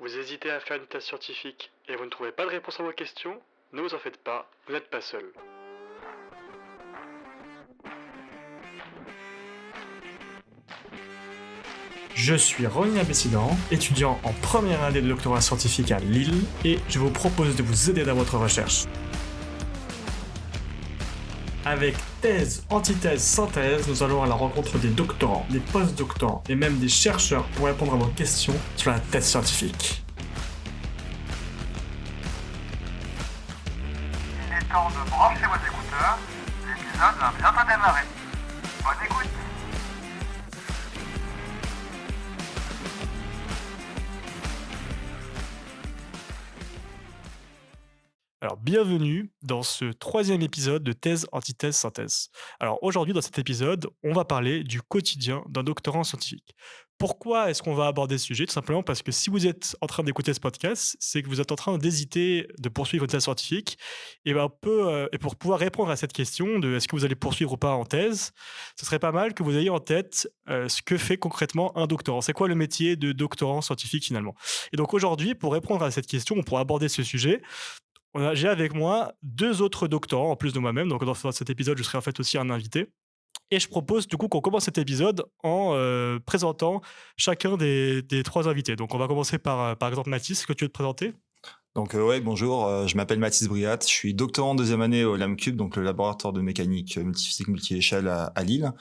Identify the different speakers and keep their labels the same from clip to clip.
Speaker 1: Vous hésitez à faire une thèse scientifique et vous ne trouvez pas de réponse à vos questions? Ne vous en faites pas, vous n'êtes pas seul.
Speaker 2: Je suis Ronin Abessidan, étudiant en première année de doctorat scientifique à Lille, et je vous propose de vous aider dans votre recherche. Avec thèse, antithèse, synthèse, nous allons à la rencontre des doctorants, des post-doctorants et même des chercheurs pour répondre à vos questions sur la thèse scientifique.
Speaker 3: Il est temps de brancher vos écouteurs, l'épisode va bientôt démarrer. Bonne écoute.
Speaker 2: Alors, bienvenue dans ce troisième épisode de thèse, antithèse, synthèse. Alors, aujourd'hui, dans cet épisode, on va parler du quotidien d'un doctorant scientifique. Pourquoi est-ce qu'on va aborder ce sujet? Tout simplement parce que si vous êtes en train d'écouter ce podcast, c'est que vous êtes en train d'hésiter de poursuivre une thèse scientifique. Et pour pouvoir répondre à cette question de est-ce que vous allez poursuivre ou pas en thèse, ce serait pas mal que vous ayez en tête ce que fait concrètement un doctorant. C'est quoi le métier de doctorant scientifique finalement? Et donc aujourd'hui, pour répondre à cette question, pour aborder ce sujet, j'ai avec moi 2 autres doctorants en plus de moi-même, donc dans cet épisode, je serai en fait aussi un invité et je propose du coup qu'on commence cet épisode en, présentant chacun des 3 invités. Donc on va commencer par exemple Mathis, est-ce que tu veux te présenter?
Speaker 4: Donc ouais, bonjour, je m'appelle Mathis Briat, je suis doctorant en deuxième année au LAMCube, donc le laboratoire de mécanique multiphysique multi-échelle à Lille.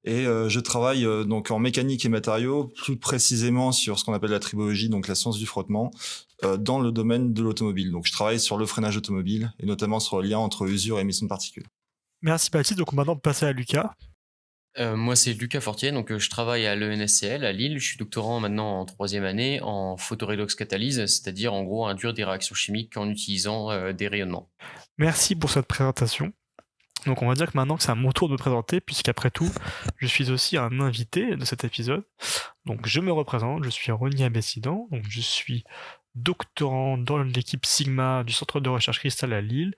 Speaker 4: Et je travaille donc en mécanique et matériaux, plus précisément sur ce qu'on appelle la tribologie, donc la science du frottement, dans le domaine de l'automobile. Donc je travaille sur le freinage automobile et notamment sur le lien entre usure et émission de particules.
Speaker 2: Merci Mathis, donc maintenant on peut passer à Lucas.
Speaker 5: Moi, c'est Lucas Fortier, donc je travaille à l'ENSCL à Lille. Je suis doctorant maintenant en troisième année en photoredox catalyse, c'est-à-dire en gros induire des réactions chimiques en utilisant des rayonnements.
Speaker 2: Merci pour cette présentation. Donc on va dire que maintenant que c'est à mon tour de me présenter, puisqu'après tout, je suis aussi un invité de cet épisode. Donc je me représente, je suis Rony Abessidan, donc je suis doctorant dans l'équipe Sigma du Centre de recherche Cristal à Lille.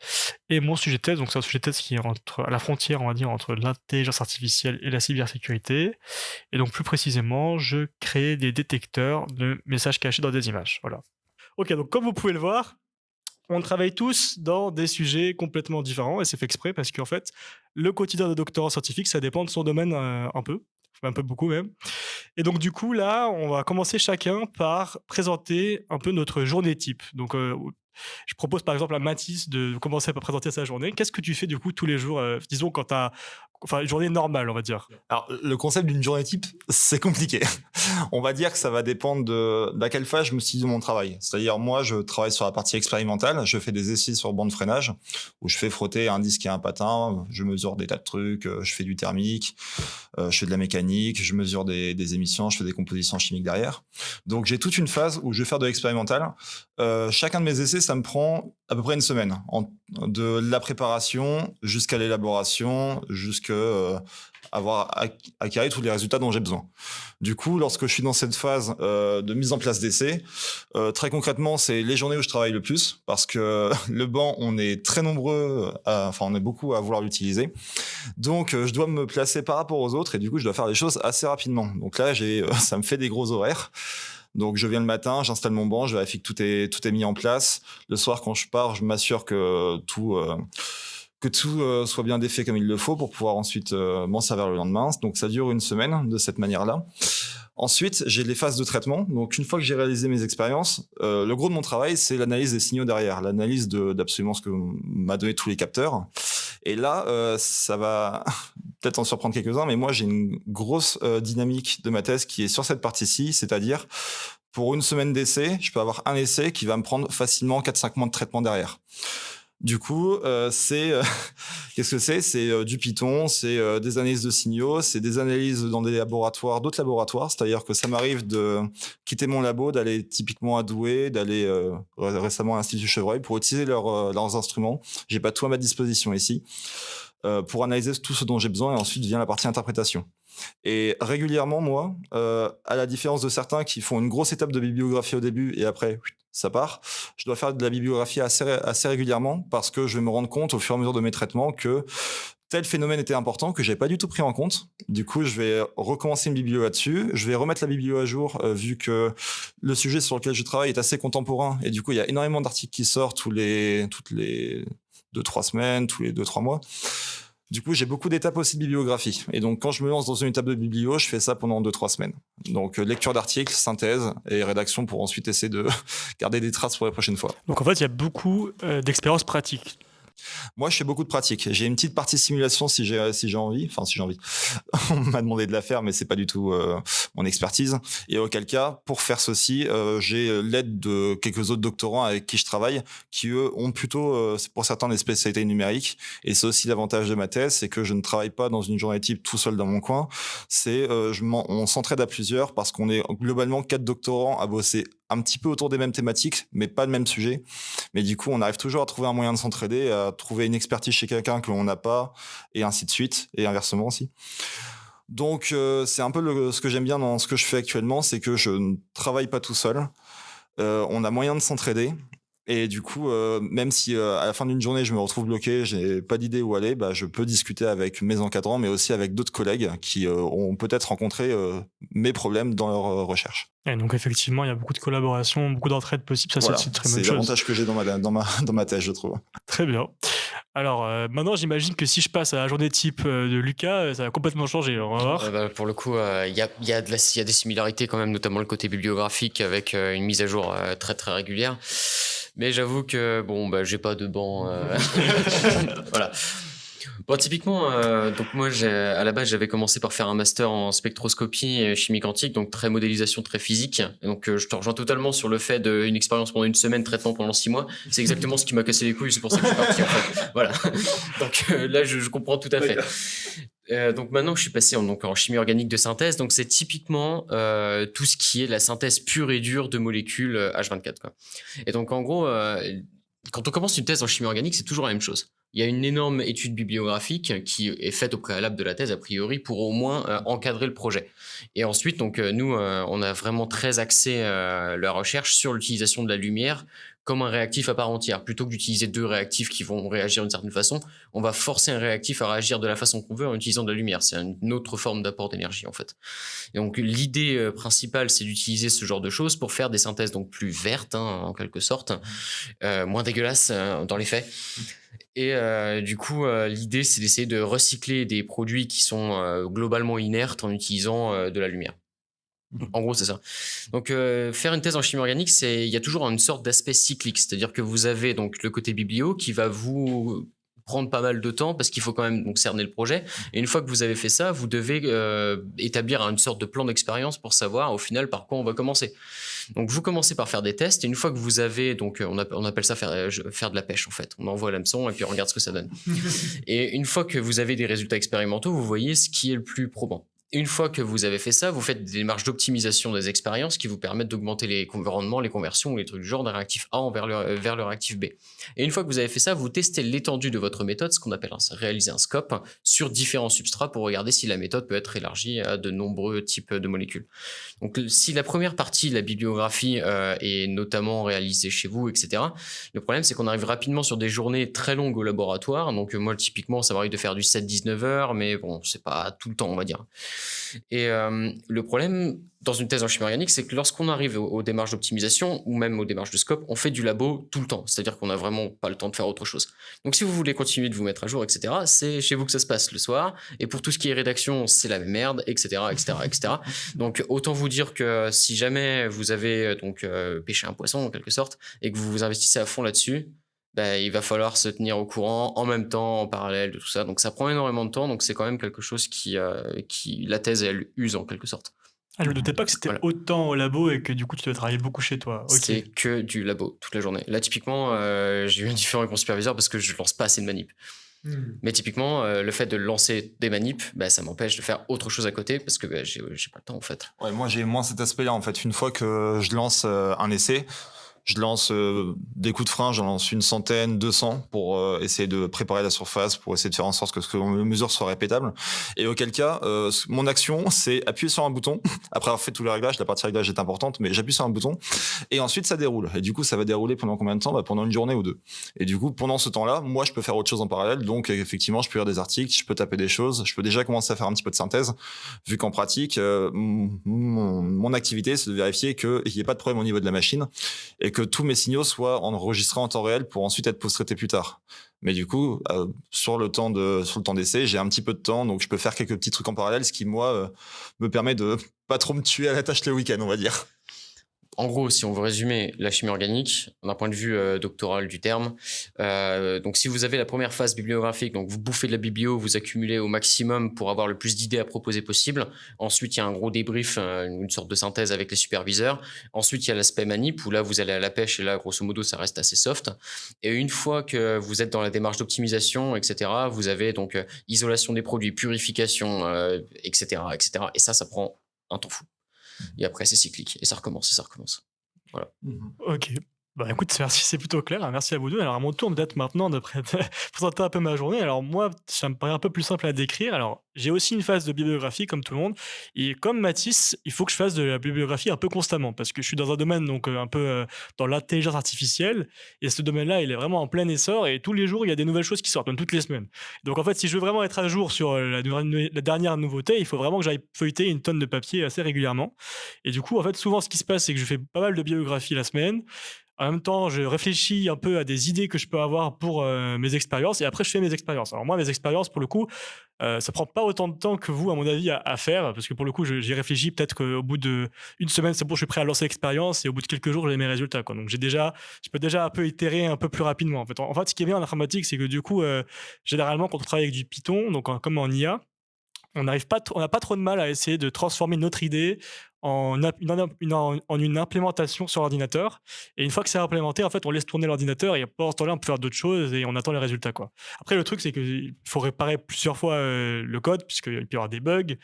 Speaker 2: Et mon sujet de thèse, donc c'est un sujet de thèse qui est à la frontière, on va dire, entre l'intelligence artificielle et la cybersécurité. Et donc plus précisément, je crée des détecteurs de messages cachés dans des images. Voilà. Ok, donc comme vous pouvez le voir, on travaille tous dans des sujets complètement différents et c'est fait exprès parce qu'en fait, le quotidien de doctorant scientifique, ça dépend de son domaine un peu beaucoup même. Et donc du coup, là, on va commencer chacun par présenter un peu notre journée type. Donc je propose par exemple à Mathis de commencer par présenter sa journée. Qu'est-ce que tu fais du coup tous les jours, disons quand tu as une journée normale, on va dire?
Speaker 4: Alors le concept d'une journée type, c'est compliqué. On va dire que ça va dépendre d'à quelle phase je me situe de mon travail. C'est-à-dire moi, je travaille sur la partie expérimentale, je fais des essais sur bande de freinage où je fais frotter un disque et un patin, je mesure des tas de trucs, je fais du thermique, je fais de la mécanique, je mesure des émissions, je fais des compositions chimiques derrière. Donc j'ai toute une phase où je vais faire de l'expérimental. Chacun de mes essais, ça me prend à peu près une semaine, de la préparation jusqu'à l'élaboration, jusqu'à avoir acquis tous les résultats dont j'ai besoin. Du coup, lorsque je suis dans cette phase de mise en place d'essais, très concrètement, c'est les journées où je travaille le plus, parce que le banc, on est très nombreux, on est beaucoup à vouloir l'utiliser. Donc, je dois me placer par rapport aux autres, et du coup, je dois faire les choses assez rapidement. Donc là, ça me fait des gros horaires. Donc, je viens le matin, j'installe mon banc, je vérifie que tout est mis en place. Le soir, quand je pars, je m'assure que tout soit bien défait comme il le faut pour pouvoir ensuite m'en servir le lendemain. Donc, ça dure une semaine de cette manière-là. Ensuite, j'ai les phases de traitement. Donc, une fois que j'ai réalisé mes expériences, le gros de mon travail, c'est l'analyse des signaux derrière, l'analyse d'absolument ce que m'a donné tous les capteurs. Et là, ça va peut-être en surprendre quelques-uns, mais moi, j'ai une grosse dynamique de ma thèse qui est sur cette partie-ci, c'est-à-dire pour une semaine d'essai, je peux avoir un essai qui va me prendre facilement 4-5 mois de traitement derrière. Du coup, qu'est-ce que c'est? C'est du Python, c'est des analyses de signaux, c'est des analyses dans des laboratoires, d'autres laboratoires. C'est-à-dire que ça m'arrive de quitter mon labo, d'aller typiquement à Douai, d'aller récemment à l'Institut Chevreuil pour utiliser leurs instruments. J'ai pas tout à ma disposition ici pour analyser tout ce dont j'ai besoin et ensuite vient la partie interprétation. Et régulièrement, moi, à la différence de certains qui font une grosse étape de bibliographie au début et après, ça part, je dois faire de la bibliographie assez régulièrement parce que je vais me rendre compte au fur et à mesure de mes traitements que tel phénomène était important que j'avais pas du tout pris en compte. Du coup, je vais recommencer une biblio là-dessus. Je vais remettre la biblio à jour vu que le sujet sur lequel je travaille est assez contemporain et du coup, il y a énormément d'articles qui sortent toutes les 2-3 semaines, tous les 2-3 mois. Du coup, j'ai beaucoup d'étapes aussi de bibliographie. Et donc, quand je me lance dans une étape de biblio, je fais ça pendant 2-3 semaines. Donc, lecture d'articles, synthèse et rédaction pour ensuite essayer de garder des traces pour la prochaine fois.
Speaker 2: Donc en fait, il y a beaucoup d'expériences pratiques.
Speaker 4: Moi, je fais beaucoup de pratique. J'ai une petite partie simulation si j'ai envie. Enfin, si j'ai envie. On m'a demandé de la faire, mais c'est pas du tout mon expertise. Et auquel cas, pour faire ceci, j'ai l'aide de quelques autres doctorants avec qui je travaille, qui eux ont plutôt, pour certains, des spécialités numériques. Et c'est aussi l'avantage de ma thèse, c'est que je ne travaille pas dans une journée type tout seul dans mon coin. On s'entraide à plusieurs parce qu'on est globalement 4 doctorants à bosser un petit peu autour des mêmes thématiques, mais pas le même sujet. Mais du coup, on arrive toujours à trouver un moyen de s'entraider, à trouver une expertise chez quelqu'un que l'on n'a pas, et ainsi de suite, et inversement aussi. Donc, c'est un peu ce que j'aime bien dans ce que je fais actuellement, c'est que je ne travaille pas tout seul. On a moyen de s'entraider. Et du coup, même si à la fin d'une journée, je me retrouve bloqué, j'ai pas d'idée où aller, je peux discuter avec mes encadrants, mais aussi avec d'autres collègues qui ont peut-être rencontré mes problèmes dans leur recherche.
Speaker 2: Et donc effectivement, il y a beaucoup de collaboration, beaucoup d'entraide possible. Ça,
Speaker 4: Voilà,
Speaker 2: c'est une très bonne
Speaker 4: c'est
Speaker 2: chose.
Speaker 4: l'avantage que j'ai dans ma thèse, je trouve.
Speaker 2: Très bien. Alors maintenant, j'imagine que si je passe à la journée type de Lucas, ça va complètement changer. On va voir.
Speaker 5: Pour le coup, il y a des similarités quand même, notamment le côté bibliographique avec une mise à jour très très régulière. Mais j'avoue que j'ai pas de banc. Voilà. Bon, typiquement, donc moi, à la base, j'avais commencé par faire un master en spectroscopie et chimie quantique, donc très modélisation, très physique. Et donc, je te rejoins totalement sur le fait d'une expérience pendant une semaine, traitement pendant 6 mois. C'est exactement ce qui m'a cassé les couilles, c'est pour ça que je suis parti, en fait. Voilà. Donc là, je comprends tout à fait. Donc maintenant que je suis passé en chimie organique de synthèse, donc c'est typiquement tout ce qui est la synthèse pure et dure de molécules H24, quoi. Et donc en gros, quand on commence une thèse en chimie organique, c'est toujours la même chose. Il y a une énorme étude bibliographique qui est faite au préalable de la thèse, a priori, pour au moins encadrer le projet. Et ensuite, donc nous, on a vraiment très axé la recherche sur l'utilisation de la lumière comme un réactif à part entière. Plutôt que d'utiliser 2 réactifs qui vont réagir d'une certaine façon, on va forcer un réactif à réagir de la façon qu'on veut en utilisant de la lumière. C'est une autre forme d'apport d'énergie, en fait. Et donc, l'idée principale, c'est d'utiliser ce genre de choses pour faire des synthèses donc plus vertes, en quelque sorte, moins dégueulasses dans les faits. Et du coup, l'idée, c'est d'essayer de recycler des produits qui sont globalement inertes en utilisant de la lumière. En gros, c'est ça. Donc, faire une thèse en chimie organique, il y a toujours une sorte d'aspect cyclique. C'est-à-dire que vous avez donc le côté biblio qui va vous prendre pas mal de temps parce qu'il faut quand même donc cerner le projet. Et une fois que vous avez fait ça, vous devez établir une sorte de plan d'expérience pour savoir au final par quoi on va commencer. Donc, vous commencez par faire des tests et une fois que vous avez, donc on appelle ça faire de la pêche en fait. On envoie l'hameçon et puis on regarde ce que ça donne. Et une fois que vous avez des résultats expérimentaux, vous voyez ce qui est le plus probant. Une fois que vous avez fait ça, vous faites des démarches d'optimisation des expériences qui vous permettent d'augmenter les rendements, les conversions ou les trucs du genre d'un réactif A vers le réactif B. Et une fois que vous avez fait ça, vous testez l'étendue de votre méthode, ce qu'on appelle réaliser un scope, sur différents substrats pour regarder si la méthode peut être élargie à de nombreux types de molécules. Donc si la première partie, la bibliographie, est notamment réalisée chez vous, etc., le problème c'est qu'on arrive rapidement sur des journées très longues au laboratoire. Donc moi typiquement ça m'arrive de faire du 7-19 heures, mais bon c'est pas tout le temps on va dire. Et le problème dans une thèse en chimie organique, c'est que lorsqu'on arrive aux démarches d'optimisation ou même aux démarches de scope, on fait du labo tout le temps. C'est-à-dire qu'on n'a vraiment pas le temps de faire autre chose. Donc si vous voulez continuer de vous mettre à jour, etc., c'est chez vous que ça se passe le soir. Et pour tout ce qui est rédaction, c'est la même merde, etc., etc., etc. Donc autant vous dire que si jamais vous avez donc pêché un poisson en quelque sorte et que vous vous investissez à fond là-dessus, il va falloir se tenir au courant en même temps, en parallèle de tout ça. Donc ça prend énormément de temps, donc c'est quand même quelque chose qui la thèse, elle use en quelque sorte.
Speaker 2: Ah, je ne me doutais pas que c'était autant au labo et que du coup tu devais travailler beaucoup chez toi. Okay.
Speaker 5: C'est que du labo toute la journée. Là typiquement, j'ai eu un différent avec mon superviseur parce que je lance pas assez de manips. Mais typiquement, le fait de lancer des manips, ça m'empêche de faire autre chose à côté parce que j'ai pas le temps en fait.
Speaker 4: Ouais, moi j'ai moins cet aspect-là en fait. Une fois que je lance un essai, Je lance des coups de frein, j'en lance une centaine, 200 pour essayer de préparer la surface, pour essayer de faire en sorte que ce que l'on mesure soit répétable. Et auquel cas, mon action, c'est appuyer sur un bouton. Après avoir fait tous les réglages, la partie réglage est importante, mais j'appuie sur un bouton et ensuite ça déroule. Et du coup, ça va dérouler pendant combien de temps ? Pendant une journée ou deux. Et du coup, pendant ce temps-là, moi, je peux faire autre chose en parallèle. Donc, effectivement, je peux lire des articles, je peux taper des choses, je peux déjà commencer à faire un petit peu de synthèse, vu qu'en pratique, mon activité, c'est de vérifier qu'il n'y ait pas de problème au niveau de la machine et que tous mes signaux soient enregistrés en temps réel pour ensuite être post-traités plus tard. Mais du coup, sur le temps d'essai, j'ai un petit peu de temps, donc je peux faire quelques petits trucs en parallèle, ce qui, moi, me permet de pas trop me tuer à la tâche le week-end, on va dire.
Speaker 5: En gros, si on veut résumer la chimie organique, d'un point de vue doctoral du terme, donc si vous avez la première phase bibliographique, donc vous bouffez de la biblio, vous accumulez au maximum pour avoir le plus d'idées à proposer possible. Ensuite, il y a un gros débrief, une sorte de synthèse avec les superviseurs. Ensuite, il y a l'aspect manip, où là, vous allez à la pêche, et là, grosso modo, ça reste assez soft. Et une fois que vous êtes dans la démarche d'optimisation, etc., vous avez donc isolation des produits, purification, etc., etc. Et ça prend un temps fou. Et après, c'est cyclique. Et ça recommence, et ça recommence. Voilà.
Speaker 2: Ok. Bah écoute, merci, c'est plutôt clair. Merci à vous deux. Alors à mon tour peut-être maintenant de présenter un peu ma journée. Alors moi, ça me paraît un peu plus simple à décrire. Alors j'ai aussi une phase de bibliographie comme tout le monde. Et comme Mathis, il faut que je fasse de la bibliographie un peu constamment parce que je suis dans un domaine donc un peu dans l'intelligence artificielle. Et ce domaine-là, il est vraiment en plein essor et tous les jours, il y a des nouvelles choses qui sortent, même toutes les semaines. Donc en fait, si je veux vraiment être à jour sur la dernière nouveauté, il faut vraiment que j'aille feuilleter une tonne de papier assez régulièrement. Et du coup, en fait, souvent ce qui se passe, c'est que je fais pas mal de bibliographie la semaine. En même temps, je réfléchis un peu à des idées que je peux avoir pour mes expériences et après, je fais mes expériences. Alors moi, mes expériences, pour le coup, ça prend pas autant de temps que vous, à mon avis, à faire parce que pour le coup, j'y réfléchis peut-être qu'au bout d'une semaine, c'est bon, je suis prêt à lancer l'expérience et au bout de quelques jours, j'ai mes résultats, quoi. Donc, je peux déjà un peu itérer un peu plus rapidement. En fait, ce qui est bien en informatique, c'est que du coup, généralement, quand on travaille avec du Python, donc comme en IA, on n'a pas trop de mal à essayer de transformer notre idée en une implémentation sur l'ordinateur. Et une fois que c'est implémenté, en fait, on laisse tourner l'ordinateur et pendant ce temps-là, on peut faire d'autres choses et on attend les résultats, quoi. Après, le truc, c'est qu'il faut réparer plusieurs fois le code puisqu'il peut y avoir des bugs.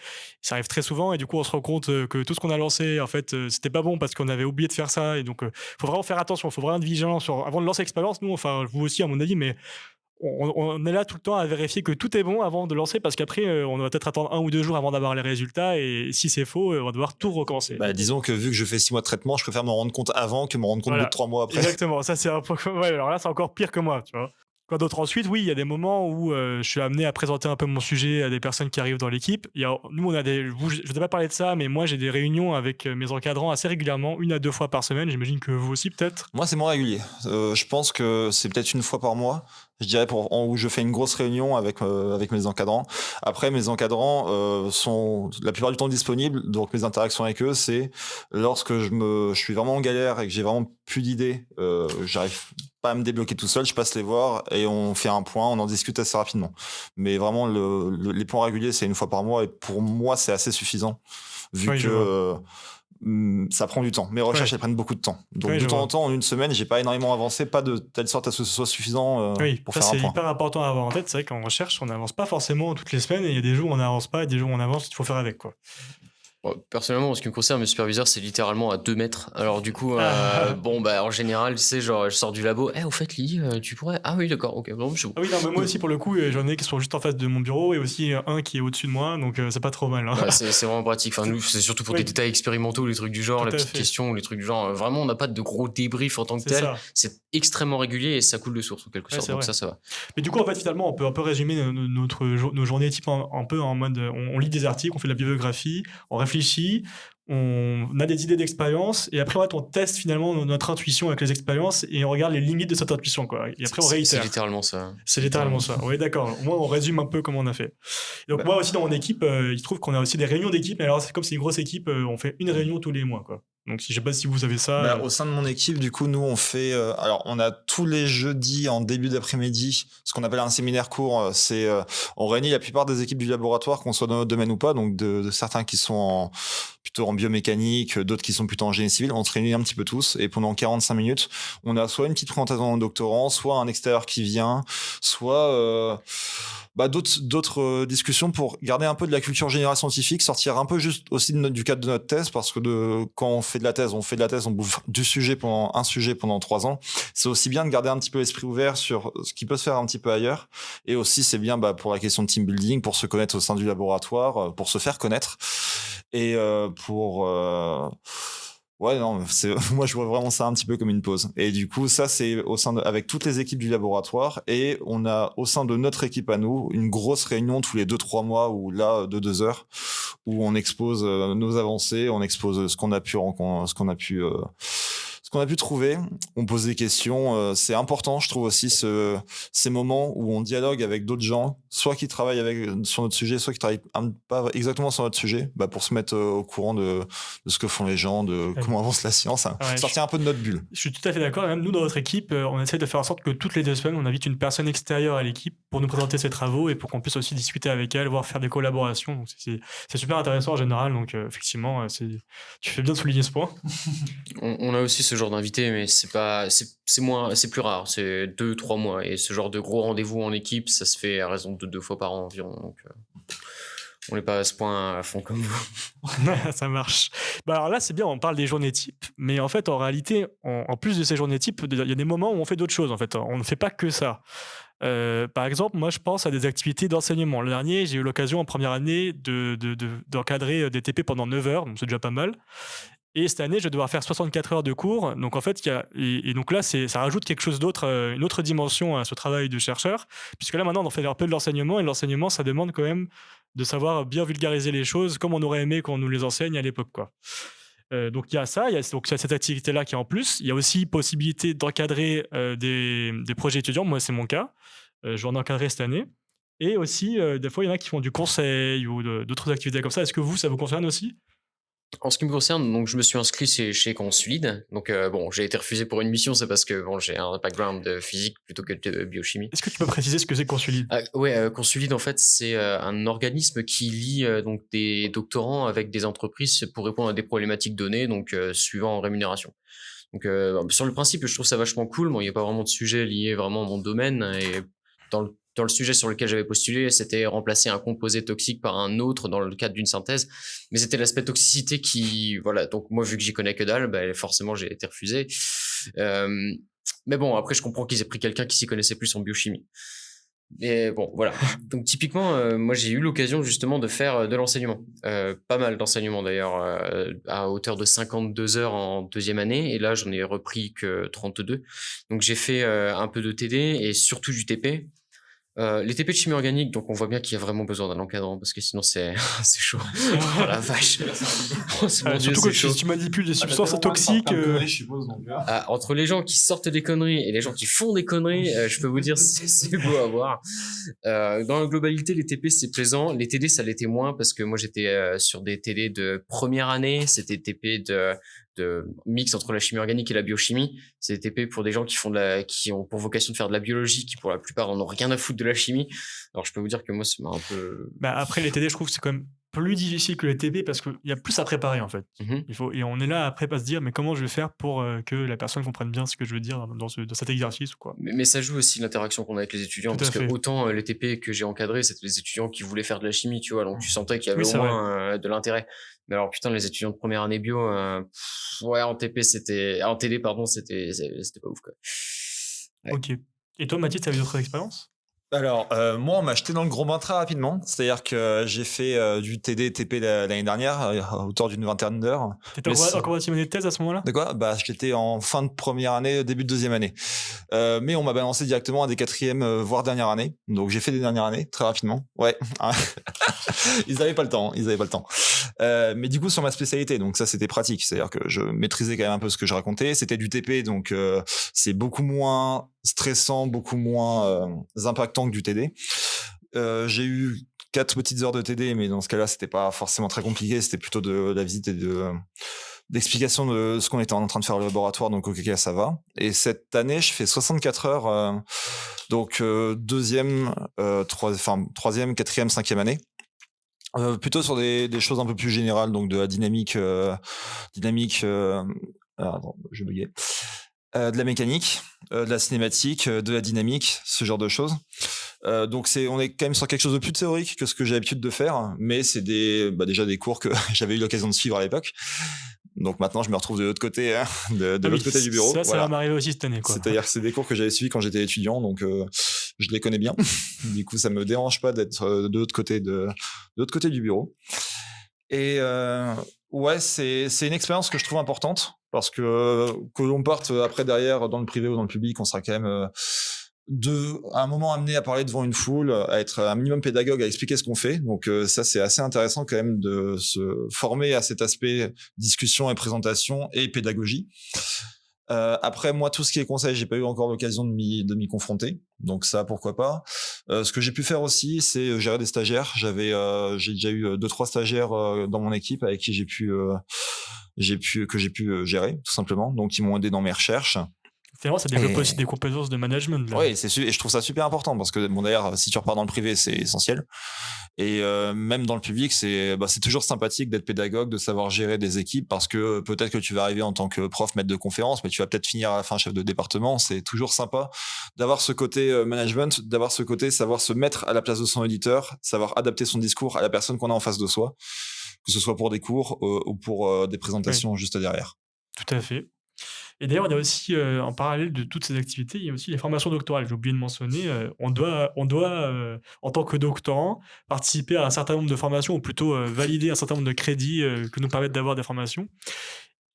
Speaker 2: Ça arrive très souvent et du coup, on se rend compte que tout ce qu'on a lancé, en fait, c'était pas bon parce qu'on avait oublié de faire ça. Et donc, faut vraiment faire attention, faut vraiment être vigilant avant de lancer l'expérience. Nous, enfin, vous aussi, à mon avis, mais on est là tout le temps à vérifier que tout est bon avant de lancer parce qu'après on va peut-être attendre 1 ou 2 jours avant d'avoir les résultats et si c'est faux on va devoir tout recommencer.
Speaker 4: Disons que vu que je fais 6 mois de traitement, je préfère m'en rendre compte avant que m'en rendre compte
Speaker 2: Voilà.
Speaker 4: de 3 mois après.
Speaker 2: Exactement, ça c'est un peu ouais, alors là c'est encore pire que moi, tu vois. Quoi d'autre ensuite? Oui, il y a des moments où je suis amené à présenter un peu mon sujet à des personnes qui arrivent dans l'équipe. Nous, on a je ne vais pas parler de ça, mais moi, j'ai des réunions avec mes encadrants assez régulièrement, 1 à 2 fois par semaine. J'imagine que vous aussi, peut-être.
Speaker 4: Moi, c'est moins régulier. Je pense que c'est peut-être 1 fois par mois. Je dirais où je fais une grosse réunion avec mes encadrants. Après, mes encadrants sont la plupart du temps disponibles. Donc, mes interactions avec eux, c'est lorsque je suis vraiment en galère et que j'ai vraiment plus d'idées, j'arrive pas à me débloquer tout seul, je passe les voir et on fait un point, on en discute assez rapidement. Mais vraiment, les points réguliers, c'est 1 fois par mois et pour moi, c'est assez suffisant vu que ça prend du temps. Mes recherches, elles prennent beaucoup de temps. Donc, de temps en temps, en 1 semaine, j'ai pas énormément avancé, pas de telle sorte à ce que ce soit suffisant pour faire un point.
Speaker 2: C'est hyper important à avoir en tête. C'est vrai qu'en recherche, on n'avance pas forcément toutes les semaines et il y a des jours où on n'avance pas et des jours où on avance, il faut faire avec, quoi.
Speaker 5: Personnellement, en ce qui me concerne, mes superviseurs, c'est littéralement à 2 mètres. Alors, du coup, en général, tu sais, genre, je sors du labo. Au fait, Lily, tu pourrais. Ah oui, d'accord, ok, bon, je...
Speaker 2: Ah oui, non, mais moi aussi, pour le coup, j'en ai qui sont juste en face de mon bureau et aussi un qui est au-dessus de moi, donc c'est pas trop mal. Hein.
Speaker 5: Ouais, c'est vraiment pratique. Enfin, nous, c'est surtout pour des détails expérimentaux, les trucs du genre, les petites questions ou les trucs du genre. Vraiment, on n'a pas de gros débriefs en tant que tel. C'est extrêmement régulier et ça coule de source en quelque sorte. Donc, ça va.
Speaker 2: Mais du coup, en fait, finalement, on peut un peu résumer nos journées type un peu en mode on lit des articles, on fait de la bibliographie, on réfléchit. On a des idées d'expérience et après en fait, on teste finalement notre intuition avec les expériences et on regarde les limites de cette intuition, quoi. Et après on réitère.
Speaker 5: C'est littéralement ça.
Speaker 2: C'est littéralement ça. Oui, d'accord. Au moins on résume un peu comment on a fait. Et donc moi aussi dans mon équipe, il se trouve qu'on a aussi des réunions d'équipe. Mais alors c'est comme c'est une grosse équipe, on fait une réunion tous les mois, quoi. Donc je sais pas si vous avez ça.
Speaker 4: Au sein de mon équipe, du coup, nous on fait. On a tous les jeudis en début d'après-midi ce qu'on appelle un séminaire court. On réunit la plupart des équipes du laboratoire, qu'on soit dans notre domaine ou pas. Donc de certains qui sont plutôt en biomécanique, d'autres qui sont plutôt en génie civil. On se réunit un petit peu tous et pendant 45 minutes, on a soit une petite présentation d'un doctorant, soit un extérieur qui vient, soit d'autres discussions pour garder un peu de la culture générale scientifique, sortir un peu juste aussi du cadre de notre thèse, parce que quand on fait de la thèse, on bouffe un sujet pendant 3 ans. C'est aussi bien de garder un petit peu l'esprit ouvert sur ce qui peut se faire un petit peu ailleurs. Et aussi, c'est bien pour la question de team building, pour se connaître au sein du laboratoire, pour se faire connaître. Et ouais, non, moi je vois vraiment ça un petit peu comme une pause. Et du coup, ça c'est avec toutes les équipes du laboratoire, et on a au sein de notre équipe à nous une grosse réunion tous les 2-3 mois, ou là de 2 heures, où on expose nos avancées, on expose ce qu'on a pu trouver, on pose des questions. C'est important, je trouve aussi ces moments où on dialogue avec d'autres gens, soit qui travaillent sur notre sujet, soit qui travaillent pas exactement sur notre sujet, pour se mettre au courant de ce que font les gens, de comment avance la science, sortir un peu de notre bulle.
Speaker 2: Je suis tout à fait d'accord. Même nous, dans notre équipe, on essaie de faire en sorte que toutes les 2 semaines, on invite une personne extérieure à l'équipe pour nous présenter ses travaux et pour qu'on puisse aussi discuter avec elle, voire faire des collaborations. Donc c'est super intéressant en général. Donc effectivement, tu fais bien de souligner ce point.
Speaker 5: On a aussi ce genre d'invité, mais c'est plus rare. C'est 2-3 mois. Et ce genre de gros rendez-vous en équipe, ça se fait à raison de 2 fois par an environ. Donc, on n'est pas à ce point à fond comme vous.
Speaker 2: Ça marche. Alors là, c'est bien, on parle des journées types, mais en fait, en réalité, en plus de ces journées types, il y a des moments où on fait d'autres choses. En fait, on ne fait pas que ça. Par exemple, moi, je pense à des activités d'enseignement. Le dernier, j'ai eu l'occasion en première année d'encadrer des TP pendant 9 heures, donc c'est déjà pas mal. Et cette année, je vais devoir faire 64 heures de cours. Donc, en fait, donc là, ça rajoute quelque chose d'autre, une autre dimension à ce travail de chercheur. Puisque là, maintenant, on fait un peu de l'enseignement. Et l'enseignement, ça demande quand même de savoir bien vulgariser les choses comme on aurait aimé qu'on nous les enseigne à l'époque, quoi. Donc, il y a ça. Il y a cette activité-là qui est en plus. Il y a aussi possibilité d'encadrer des projets étudiants. Moi, c'est mon cas. Je vais en encadrer cette année. Et aussi, des fois, il y en a qui font du conseil ou d'autres activités comme ça. Est-ce que ça vous concerne aussi ?
Speaker 5: En ce qui me concerne, donc je me suis inscrit chez Consulide. Donc j'ai été refusé pour une mission, c'est parce que j'ai un background de physique plutôt que de biochimie.
Speaker 2: Est-ce que tu peux préciser ce que c'est Consulide ?
Speaker 5: Consulide, en fait, c'est un organisme qui lie donc des doctorants avec des entreprises pour répondre à des problématiques données, donc suivant en rémunération. Donc sur le principe, je trouve ça vachement cool. Bon, il n'y a pas vraiment de sujet lié vraiment à mon domaine, et dans le sujet sur lequel j'avais postulé, c'était remplacer un composé toxique par un autre dans le cadre d'une synthèse. Mais c'était l'aspect toxicité qui, voilà. Donc moi, vu que j'y connais que dalle, forcément, j'ai été refusé. Mais bon, après, je comprends qu'ils aient pris quelqu'un qui s'y connaissait plus en biochimie. Et bon, voilà. Donc typiquement, moi, j'ai eu l'occasion justement de faire de l'enseignement. Pas mal d'enseignement d'ailleurs, à hauteur de 52 heures en 2e année. Et là, j'en ai repris que 32. Donc j'ai fait un peu de TD et surtout du TP. Les TP de chimie organique, donc on voit bien qu'il y a vraiment besoin d'un encadrant, parce que sinon c'est chaud. Oh la vache.
Speaker 2: Surtout que si tu manipules des substances toxiques.
Speaker 5: Entre les gens qui sortent des conneries et les gens qui font des conneries, je peux vous dire c'est beau à voir. Dans la globalité, les TP c'est plaisant. Les TD ça l'était moins, parce que moi j'étais sur des TD de première année, c'était TP de mix entre la chimie organique et la biochimie. C'est des TP pour des gens qui ont pour vocation de faire de la biologie, qui pour la plupart en ont rien à foutre de la chimie. Alors je peux vous dire que moi ça m'a un peu...
Speaker 2: Après les TD, je trouve que c'est quand même plus difficile que les TP, parce qu'il y a plus à préparer en fait. Et on est là après pas se dire mais comment je vais faire pour que la personne comprenne bien ce que je veux dire dans cet exercice ou quoi.
Speaker 5: Mais ça joue aussi l'interaction qu'on a avec les étudiants, parce que autant les TP que j'ai encadrés, c'était les étudiants qui voulaient faire de la chimie, tu vois, donc tu sentais qu'il y avait au moins de l'intérêt. Mais alors putain, les étudiants de première année bio, en TD c'était pas ouf quoi.
Speaker 2: Ouais. Ok. Et toi Mathis, t'avais d'autres expériences ?
Speaker 4: Alors, moi, on m'a jeté dans le gros bain très rapidement. C'est-à-dire que j'ai fait du TD et TP l'année dernière, à hauteur d'une 20aine d'heures.
Speaker 2: T'étais encore en année de thèse à ce moment-là ?
Speaker 4: De quoi ? J'étais en fin de première année, début de 2e année. Mais on m'a balancé directement à des 4e, voire dernière année. Donc, j'ai fait des dernières années, très rapidement. Ouais. Ils avaient pas le temps. Mais du coup, sur ma spécialité, donc ça, c'était pratique. C'est-à-dire que je maîtrisais quand même un peu ce que je racontais. C'était du TP, donc c'est beaucoup moins stressant, beaucoup moins impactant que du TD. J'ai eu 4 petites heures de TD, mais dans ce cas-là, c'était pas forcément très compliqué. C'était plutôt de la visite et d'explication de ce qu'on était en train de faire au laboratoire. Donc, ok, ça va. Et cette année, je fais 64 heures. Donc, 2e, 3e, 4e, 5e année. Plutôt sur des choses un peu plus générales, donc de la dynamique. Attends, je vais bugger. De la mécanique, de la cinématique, de la dynamique, ce genre de choses. Donc on est quand même sur quelque chose de plus théorique que ce que j'ai l'habitude de faire, mais c'est déjà des cours que j'avais eu l'occasion de suivre à l'époque. Donc maintenant, je me retrouve de l'autre côté, de l'autre côté du bureau.
Speaker 2: Ça va m'arriver aussi cette année, quoi.
Speaker 4: C'est-à-dire que c'est des cours que j'avais suivis quand j'étais étudiant, donc je les connais bien. Du coup, ça me dérange pas d'être de l'autre côté du bureau. Et ouais, c'est une expérience que je trouve importante parce que l'on parte après derrière dans le privé ou dans le public, on sera quand même à un moment amené à parler devant une foule, à être un minimum pédagogue, à expliquer ce qu'on fait. Donc ça, c'est assez intéressant quand même de se former à cet aspect discussion et présentation et pédagogie. Après, moi, tout ce qui est conseil, j'ai pas eu encore l'occasion de m'y confronter. Donc ça, pourquoi pas. Ce que j'ai pu faire aussi, c'est gérer des stagiaires. J'ai déjà eu 2-3 stagiaires dans mon équipe avec qui j'ai pu gérer, tout simplement. Donc, ils m'ont aidé dans mes recherches.
Speaker 2: Finalement, ça développe aussi des compétences de management.
Speaker 4: Oui, et je trouve ça super important parce que, bon, d'ailleurs, si tu repars dans le privé, c'est essentiel. Et même dans le public, c'est toujours sympathique d'être pédagogue, de savoir gérer des équipes parce que peut-être que tu vas arriver en tant que prof, maître de conférence, mais tu vas peut-être finir à la fin chef de département. C'est toujours sympa d'avoir ce côté management, d'avoir ce côté savoir se mettre à la place de son auditeur, savoir adapter son discours à la personne qu'on a en face de soi, que ce soit pour des cours ou pour des présentations juste derrière.
Speaker 2: Tout à fait. Et d'ailleurs, il y a aussi, en parallèle de toutes ces activités, il y a aussi les formations doctorales. J'ai oublié de mentionner, on doit, en tant que doctorant, participer à un certain nombre de formations, ou plutôt valider un certain nombre de crédits que nous permettent d'avoir des formations.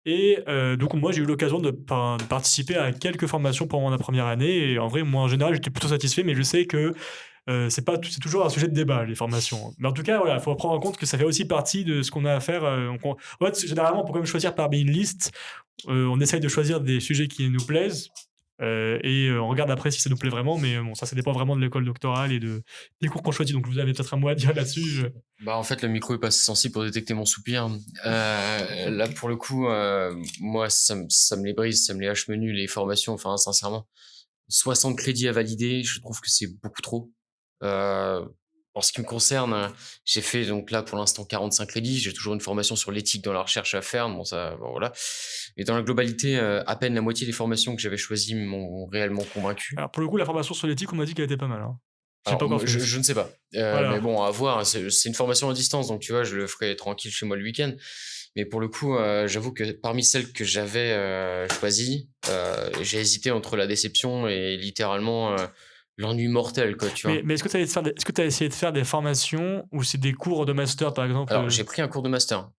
Speaker 2: Et donc, moi, j'ai eu l'occasion de participer à quelques formations pendant ma première année. Et en vrai, moi, en général, j'étais plutôt satisfait, mais je sais que c'est toujours un sujet de débat, les formations. Mais en tout cas, voilà, il faut prendre en compte que ça fait aussi partie de ce qu'on a à faire. En fait, généralement, pour quand même choisir parmi une liste, on essaye de choisir des sujets qui nous plaisent et on regarde après si ça nous plaît vraiment. Mais bon, ça dépend vraiment de l'école doctorale et des cours qu'on choisit. Donc, vous avez peut-être un mot à dire là-dessus.
Speaker 5: En fait, le micro est pas assez sensible pour détecter mon soupir. Là, pour le coup, moi, ça me les brise, ça me les hache menu, les formations. Enfin, sincèrement, 60 crédits à valider, je trouve que c'est beaucoup trop. En ce qui me concerne, j'ai fait donc là pour l'instant 45 crédits. J'ai toujours une formation sur l'éthique dans la recherche à faire. Bon, voilà. Et dans la globalité, à peine la moitié des formations que j'avais choisies m'ont réellement convaincu.
Speaker 2: Alors pour le coup, la formation sur l'éthique, on m'a dit qu'elle était pas mal. Hein.
Speaker 5: Alors, je ne sais pas. Voilà. Mais bon, à voir. C'est une formation à distance, donc tu vois, je le ferai tranquille chez moi le week-end. Mais pour le coup, j'avoue que parmi celles que j'avais choisies, j'ai hésité entre la déception et littéralement l'ennui mortel, quoi, tu vois.
Speaker 2: Mais est-ce que tu as essayé de faire des formations ou c'est des cours de master, par exemple?
Speaker 5: Alors, j'ai pris un cours de master.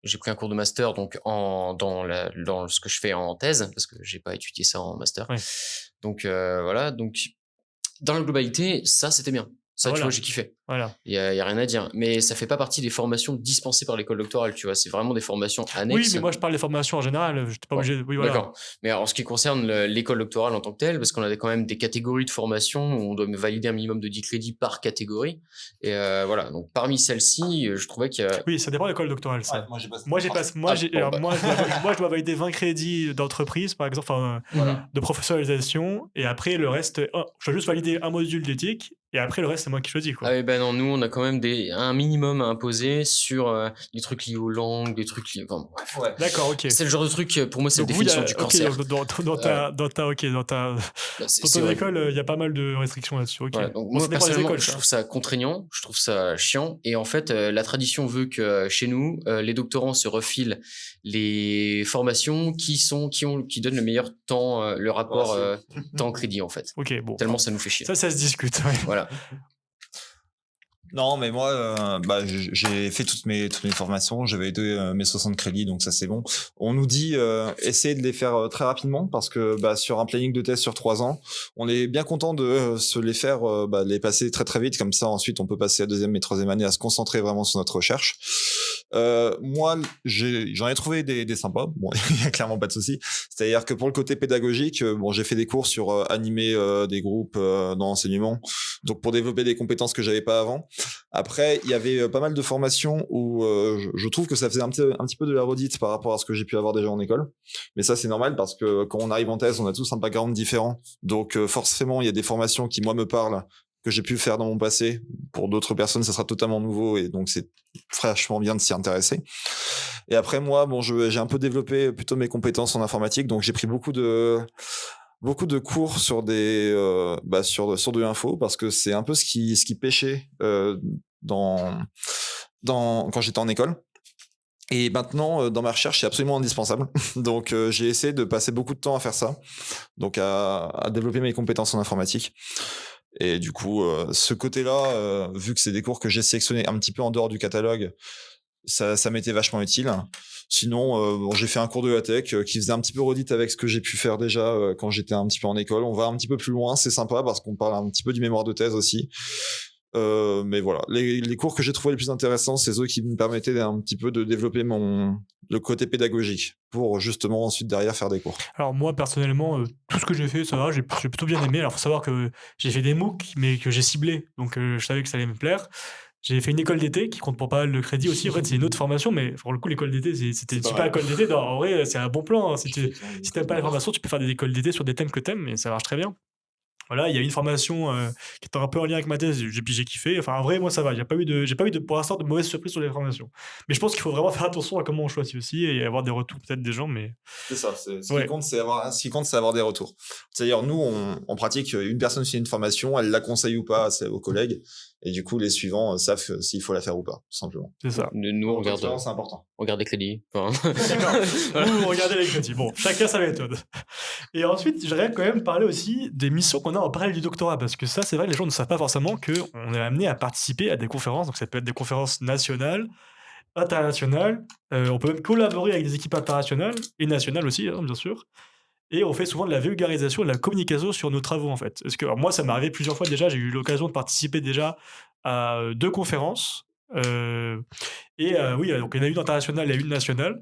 Speaker 5: Donc dans ce que je fais en thèse, parce que j'ai pas étudié ça en master.
Speaker 2: Ouais.
Speaker 5: Donc voilà. Donc dans la globalité, ça c'était bien. Ça, tu vois, j'ai kiffé.
Speaker 2: Voilà.
Speaker 5: Il y a rien à dire. Mais ça fait pas partie des formations dispensées par l'école doctorale, tu vois. C'est vraiment des formations annexes.
Speaker 2: Oui, mais moi, je parle des formations en général. Je n'étais pas obligé de... Oui, voilà.
Speaker 5: D'accord. Mais en ce qui concerne l'école doctorale en tant que telle, parce qu'on a quand même des catégories de formation où on doit valider un minimum de 10 crédits par catégorie. Et voilà. Donc, parmi celles-ci, je trouvais qu'il y a...
Speaker 2: Oui, ça dépend de l'école doctorale, ça.
Speaker 4: Ouais,
Speaker 2: Moi, je dois valider 20 crédits d'entreprise, par exemple, de professionnalisation. Et après, le reste... je dois juste valider un module d'éthique. Et après, le reste, c'est moi qui choisis, quoi.
Speaker 5: Ah oui, ben non, nous, on a quand même un minimum à imposer sur des trucs liés aux langues, des trucs liés... Enfin, bref.
Speaker 2: Ouais. D'accord, ok.
Speaker 5: C'est le genre de truc, pour moi, c'est la définition du cancer.
Speaker 2: Dans ton école, il y a pas mal de restrictions là-dessus. Okay.
Speaker 5: Ouais, donc moi, personnellement, je trouve ça contraignant, je trouve ça chiant. Et en fait, la tradition veut que chez nous, les doctorants se refilent les formations qui donnent le meilleur temps, le rapport temps-crédit, en fait.
Speaker 2: Ok, bon.
Speaker 5: Tellement ça nous fait chier.
Speaker 2: Ça se discute. Ouais.
Speaker 5: Voilà.
Speaker 4: Non, mais moi, j'ai fait toutes mes formations, j'avais eu mes 60 crédits, donc ça c'est bon. On nous dit essayer de les faire très rapidement parce que sur un planning de thèse sur 3 ans, on est bien content de se les faire, les passer très très vite, comme ça ensuite on peut passer à 2e et 3e année à se concentrer vraiment sur notre recherche. Moi, j'en ai trouvé des sympas, bon, il y a clairement pas de souci. C'est-à-dire que pour le côté pédagogique, j'ai fait des cours sur animer des groupes dans l'enseignement, donc pour développer des compétences que j'avais pas avant. Après, il y avait pas mal de formations où je trouve que ça faisait un petit peu de la redite par rapport à ce que j'ai pu avoir déjà en école. Mais ça, c'est normal parce que quand on arrive en thèse, on a tous un background différent. Donc forcément, il y a des formations qui, moi, me parlent, que j'ai pu faire dans mon passé. Pour d'autres personnes, ça sera totalement nouveau et donc c'est franchement bien de s'y intéresser. Et après, moi, j'ai un peu développé plutôt mes compétences en informatique, donc j'ai pris beaucoup de beaucoup de cours sur sur de l'info, parce que c'est un peu ce qui pêchait quand j'étais en école. Et maintenant, dans ma recherche, c'est absolument indispensable. Donc, j'ai essayé de passer beaucoup de temps à faire ça, donc à développer mes compétences en informatique. Et du coup, ce côté-là, vu que c'est des cours que j'ai sélectionnés un petit peu en dehors du catalogue, ça m'était vachement utile. Sinon, j'ai fait un cours de LaTeX qui faisait un petit peu redite avec ce que j'ai pu faire déjà quand j'étais un petit peu en école. On va un petit peu plus loin, c'est sympa parce qu'on parle un petit peu du mémoire de thèse aussi. Mais voilà, les cours que j'ai trouvés les plus intéressants, c'est ceux qui me permettaient un petit peu de développer le côté pédagogique pour justement ensuite derrière faire des cours.
Speaker 2: Alors moi personnellement, tout ce que j'ai fait, ça va, j'ai plutôt bien aimé. Alors faut savoir que j'ai fait des MOOC, mais que j'ai ciblé, donc je savais que ça allait me plaire. J'ai fait une école d'été qui compte pour pas mal de crédits aussi. En fait, c'est une autre formation, mais pour le coup, l'école d'été, c'était une
Speaker 4: pas
Speaker 2: super
Speaker 4: mal.
Speaker 2: école d'été. Non, en vrai, c'est un bon plan, hein. Si t'aimes pas les formations, tu peux faire des écoles d'été sur des thèmes que t'aimes, mais ça marche très bien. Voilà, il y a une formation qui était un peu en lien avec ma thèse, j'ai kiffé. Enfin, en vrai, moi, ça va. J'ai pas eu pour l'instant de mauvaises surprises sur les formations. Mais je pense qu'il faut vraiment faire attention à comment on choisit aussi et avoir des retours peut-être des gens, mais
Speaker 4: C'est ça, ce
Speaker 2: ouais.
Speaker 4: qui compte, ce qui compte, c'est avoir des retours. C'est-à-dire, nous, on pratique, une personne fait une formation, elle la conseille ou pas aux collègues, et du coup, les suivants savent s'il faut la faire ou pas, tout simplement.
Speaker 2: C'est ça.
Speaker 5: Nous, on
Speaker 4: Donc,
Speaker 5: regarde,
Speaker 4: l'expérience, c'est important.
Speaker 5: on regarde les crédits. Enfin,
Speaker 2: D'accord. Vous regardez les crédits. Bon, chacun sa méthode. Et ensuite, j'aimerais quand même parler aussi des missions qu'on a en parallèle du doctorat, parce que ça, c'est vrai que les gens ne savent pas forcément qu'on est amené à participer à des conférences. Donc, ça peut être des conférences nationales, internationales. On peut même collaborer avec des équipes internationales et nationales aussi, hein, bien sûr. Et on fait souvent de la vulgarisation et de la communication sur nos travaux, en fait. Parce que alors moi, ça m'est arrivé plusieurs fois déjà. J'ai eu l'occasion de participer déjà à 2 conférences. Oui, donc il y en a une internationale et une nationale.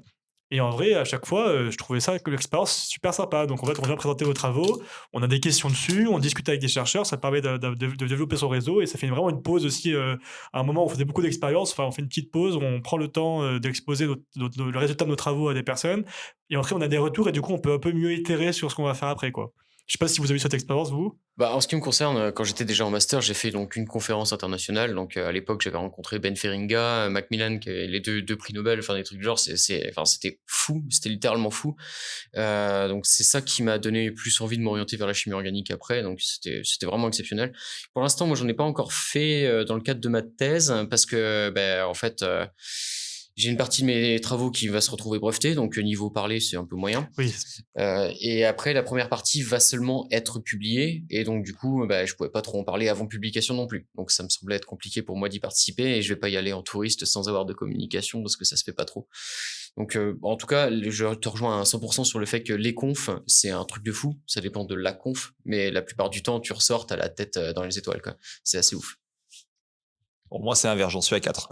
Speaker 2: Et en vrai, à chaque fois, je trouvais ça que l'expérience super sympa. Donc en fait, on vient présenter vos travaux, on a des questions dessus, on discute avec des chercheurs, ça permet de développer son réseau et ça fait vraiment une pause aussi, à un moment où on faisait beaucoup d'expérience, enfin on fait une petite pause, où on prend le temps, d'exposer le résultat de nos travaux à des personnes et après on a des retours et du coup on peut un peu mieux itérer sur ce qu'on va faire après, quoi. Je sais pas si vous avez eu cette expérience, vous?
Speaker 5: bah, en ce qui me concerne, quand j'étais déjà en master, j'ai fait donc une conférence internationale. Donc, à l'époque, j'avais rencontré Ben Feringa, Macmillan, qui avaient les deux prix Nobel, enfin des trucs du genre. Enfin, c'était fou, c'était littéralement fou. Donc, c'est ça qui m'a donné plus envie de m'orienter vers la chimie organique après. Donc, c'était vraiment exceptionnel. Pour l'instant, moi, j'en ai pas encore fait dans le cadre de ma thèse parce que, ben, en fait, j'ai une partie de mes travaux qui va se retrouver brevetée, donc niveau parler, c'est un peu moyen.
Speaker 2: Oui.
Speaker 5: Et après, la première partie va seulement être publiée, et donc du coup, bah, je pouvais pas trop en parler avant publication non plus. Donc ça me semblait être compliqué pour moi d'y participer, et je vais pas y aller en touriste sans avoir de communication parce que ça se fait pas trop. Donc en tout cas, je te rejoins à 100% sur le fait que les confs, c'est un truc de fou. Ça dépend de la conf, mais la plupart du temps, tu ressors, t'as la tête dans les étoiles, quoi. C'est assez ouf.
Speaker 4: Bon, moi, c'est inverse, j'en suis à 4.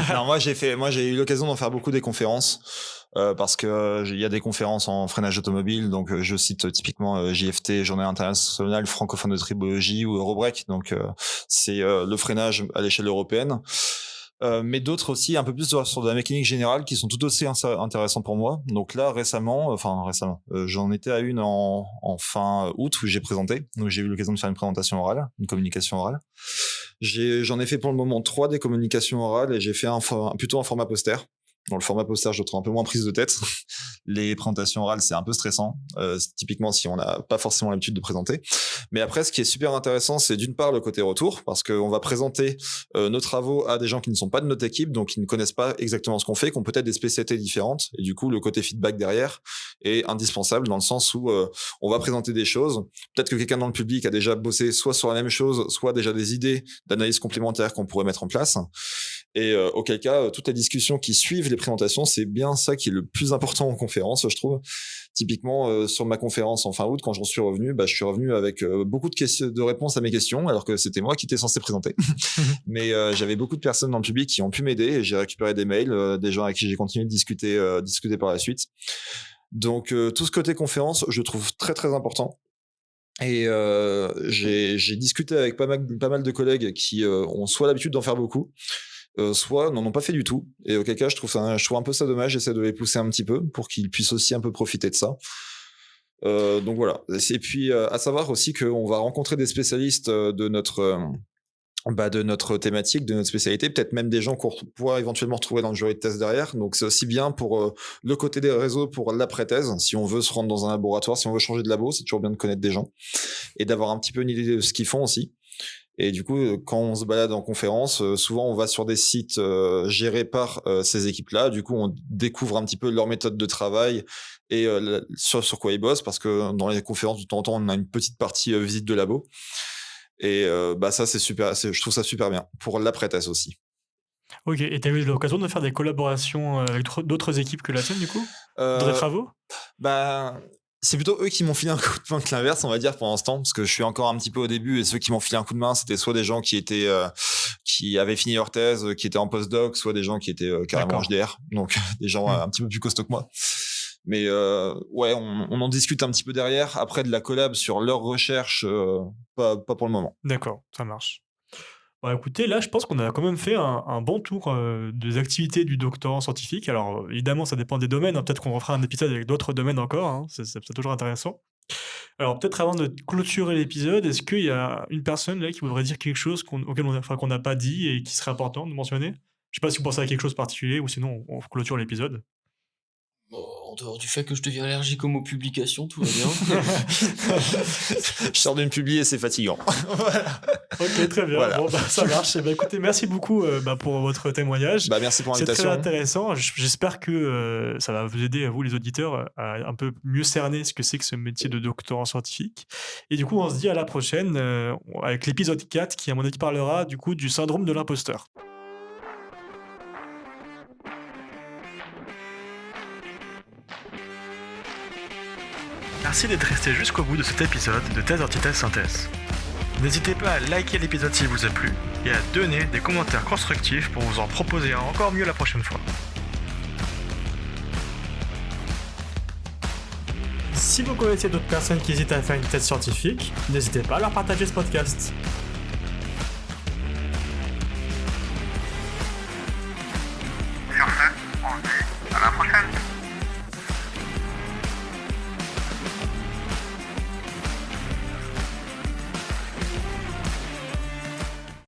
Speaker 4: Alors, moi, j'ai eu l'occasion d'en faire beaucoup des conférences, parce que il y a des conférences en freinage automobile, donc je cite typiquement JFT, Journée internationale francophone de tribologie, ou Eurobreak, donc c'est le freinage à l'échelle européenne. Mais d'autres aussi, un peu plus sur de la mécanique générale, qui sont tout aussi intéressants pour moi. Donc là, récemment, j'en étais à une en fin août où j'ai présenté. Donc j'ai eu l'occasion de faire une présentation orale, une communication orale. J'en ai fait pour le moment 3 des communications orales, et j'ai fait plutôt un format poster. Dans le format poster, je trouve un peu moins prise de tête. Les présentations orales, c'est un peu stressant, typiquement si on n'a pas forcément l'habitude de présenter. Mais après, ce qui est super intéressant, c'est d'une part le côté retour, parce qu'on va présenter nos travaux à des gens qui ne sont pas de notre équipe, donc qui ne connaissent pas exactement ce qu'on fait, qui ont peut-être des spécialités différentes, et du coup, le côté feedback derrière est indispensable, dans le sens où on va présenter des choses. Peut-être que quelqu'un dans le public a déjà bossé soit sur la même chose, soit déjà des idées d'analyse complémentaires qu'on pourrait mettre en place. Et auquel cas, toutes les discussions qui suivent les présentations, c'est bien ça qui est le plus important en conférence, je trouve. Typiquement, sur ma conférence en fin août, quand j'en suis revenu, je suis revenu avec beaucoup de réponses à mes questions, alors que c'était moi qui étais censé présenter. Mais j'avais beaucoup de personnes dans le public qui ont pu m'aider, et j'ai récupéré des mails, des gens avec qui j'ai continué de discuter par la suite. Donc tout ce côté conférence, je trouve très très important. Et j'ai discuté avec pas mal de collègues qui ont soit l'habitude d'en faire beaucoup, soit n'en ont pas fait du tout, et auquel cas je trouve un peu ça dommage. J'essaie de les pousser un petit peu pour qu'ils puissent aussi un peu profiter de ça. Donc voilà. Et puis à savoir aussi qu'on va rencontrer des spécialistes de notre de notre thématique, de notre spécialité, peut-être même des gens qu'on pourra éventuellement retrouver dans le jury de thèse derrière. Donc c'est aussi bien pour le côté des réseaux, pour l'après-thèse, si on veut se rendre dans un laboratoire, si on veut changer de labo, c'est toujours bien de connaître des gens et d'avoir un petit peu une idée de ce qu'ils font aussi. Et du coup, quand on se balade en conférence, souvent on va sur des sites gérés par ces équipes-là. Du coup, on découvre un petit peu leur méthode de travail et sur quoi ils bossent, parce que dans les conférences, de temps en temps, on a une petite partie visite de labo. Et ça, c'est super. Je trouve ça super bien pour l'après-thèse aussi.
Speaker 2: Ok, et t'as eu l'occasion de faire des collaborations avec d'autres équipes que la tienne, du coup? Dans des travaux?
Speaker 4: C'est plutôt eux qui m'ont filé un coup de main que l'inverse, on va dire, pour l'instant, parce que je suis encore un petit peu au début, et ceux qui m'ont filé un coup de main, c'était soit des gens qui avaient fini leur thèse, qui étaient en postdoc, soit des gens qui étaient carrément HDR, donc des gens un petit peu plus costauds que moi. Mais on en discute un petit peu derrière. Après, de la collab sur leurs recherches, pas pour le moment.
Speaker 2: D'accord, ça marche. Bon, écoutez, là, je pense qu'on a quand même fait un bon tour des activités du doctorant scientifique. Alors, évidemment, ça dépend des domaines, hein. Peut-être qu'on refera un épisode avec d'autres domaines encore, hein. C'est toujours intéressant. Alors, peut-être avant de clôturer l'épisode, est-ce qu'il y a une personne là qui voudrait dire quelque chose qu'on n'a pas dit et qui serait important de mentionner? Je sais pas si vous pensez à quelque chose de particulier ou sinon on clôture l'épisode.
Speaker 5: En dehors du fait que je deviens allergique aux mots publications, tout va bien.
Speaker 4: Je sors d'une publi et c'est fatigant.
Speaker 2: Voilà. Ok, très bien. Voilà. Bon, ça marche. Écoutez, merci beaucoup pour votre témoignage.
Speaker 4: Merci pour l'invitation.
Speaker 2: C'est très intéressant. J'espère que ça va vous aider, à vous les auditeurs, à un peu mieux cerner ce que c'est que ce métier de doctorant scientifique. Et du coup, on se dit à la prochaine avec l'épisode 4 qui, à mon avis, parlera du coup du syndrome de l'imposteur. Merci d'être resté jusqu'au bout de cet épisode de Thèse, Antithèse, Synthèse. N'hésitez pas à liker l'épisode s'il vous a plu et à donner des commentaires constructifs pour vous en proposer un encore mieux la prochaine fois. Si vous connaissez d'autres personnes qui hésitent à faire une thèse scientifique, n'hésitez pas à leur partager ce podcast.